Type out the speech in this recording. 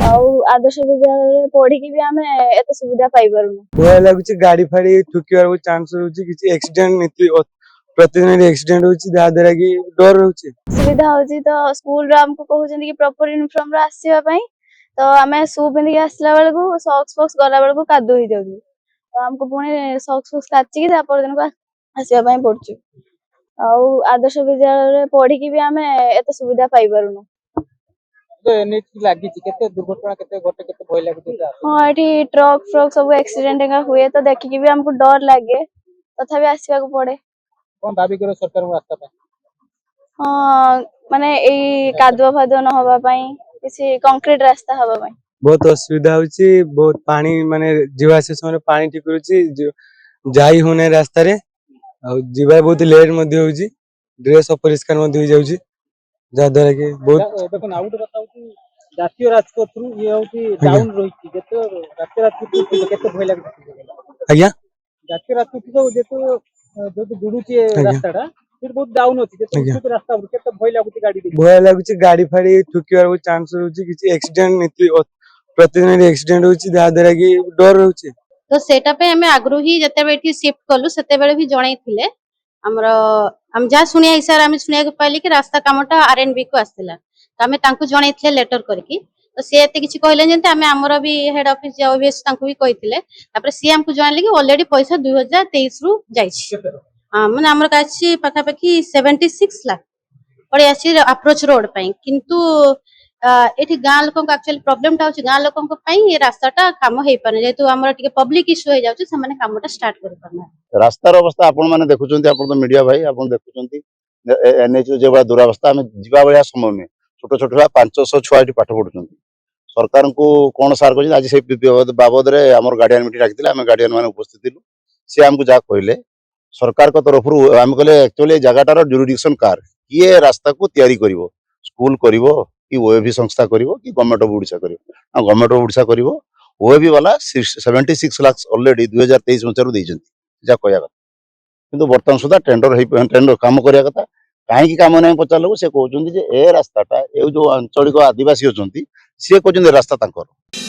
आदर्श विद्यालय पढ़ी भी आम एत सुविधा पाई भय लगुच गाड़ी फाड़ी ठुकिबार चांस रोचे किसी एक्सीडेंट प्रतिदिन एक्सीडेंट होची द्वारा कि डर रोचे सुविधा होची तो स्कूल रो हमको कहउछन कि प्रॉपर यूनिफॉर्म रो आसीबा पई तो आमे शू पिंदी आसला बेल को सॉक्स फॉक्स गला बेल को कादो हो जाउची तो हमको पुणी सॉक्स फॉक्स काची कि तापर दिन को आसीबा पई पड़छु आदर्श विद्यालय पढ़ी भी आम एत सुविधा पाई पारुनु दुर्घटना भय लगुच हाँ ये ट्रक फ्रक सब एक्सीडेंट हुए तो देखिकी भी हमको डर लगे तथापि आसवा पड़े कौन दाबी करो सरकार रास्ता पे हाँ माने ए कादुआ फादुआ न होबा पई किसी कंक्रीट रास्ता होबा पई बहुत असुविधा होची बहुत पानी माने जीवा से समय पानी ठीक होची जाई होने रास्ता रे जीवा बहुत लेट मध्ये होची ड्रेस अपरिष्कार मध्ये हो जाउची जा द्वारा कि बहुत देखो आउट बताउ कि जातीय राजपथ रु ये होती डाउन रही जेतो जातीय राजपथ केते भय लागै आज्ञा जातीय राजपथ तो जेतो जो जुडुची रास्ताटा फिर बहुत डाउन होती जेतो रास्ता केते भय लागुची गाड़ी दे भय लगुच गाड़ी फाड़ी ठुकिबार चांस रोचे किसी एक्सीडेंट प्रतिदिन एक्सीडेंट होची द्वारा कि डर रोचे तो सेटा पे हमें आग्रह ही जते बेटी शिफ्ट कलु सेते बेले भी जणै थिले हमरो हम जा सुनिया हिसाब हम सुनिया के पाइली कि रास्ता कामटा आरएनबी को आस्थिला तो हमें तांको जणै थिले लेटर करके तो से एते किछि कहले जेंते हमें हमरो भी हेड ऑफिस जा ओबीएस तांको भी कहिथिले तापर सी हमको जानले कि ऑलरेडी पैसा 2023 रु जाइछि हां माने हमर काछि पका पकी 76 लाख पड़े आछि अप्रोच रोड पई किंतु एठी गां लोक एक्चुअली प्रॉब्लम टा होछि गां लोक पई ये रास्ताटा काम हेइ पाने जेतु हमर टिके पब्लिक इशू हे जाउछि से माने कामटा स्टार्ट करि पाना रास्तार अवस्था आपण माने देखुचंती आपण तो मीडिया भाई आपण देखुचंती एनएच जे बड़ा दुरावस्था हम जीवा बळिया समय में छोट छोट 500 छुआ एठी पाठ पढुचंती सरकार को कोन सार कहि आज से बाबद रे हमर गार्डियन मीटिंग राखिथिला हम गार्डियन माने उपस्थित थिलु से हमको जा कहले सरकार को तरफ रु हम कहले एक्चुअली जगाटार जुरिडिक्शन कार किए रास्ता को तैयारी करिवो स्कूल करिवो कि ओएबी संस्था करिवो कि गवर्नमेंट ऑफ ओडिशा करिवो गवर्नमेंट ऑफ ओडिशा करिवो ओएबी वाला 76 लाख ऑलरेडी 2023 मचरु देइजंती जा कहया किंतु वर्तमान सुधा टेंडर काम करिया कथा काहे की काम नै पचारलो से कहउचंदी जे ए रास्ताटा ए जो आंचलिक आदिवासी होचंती से कहउचंदी रास्ता तांकर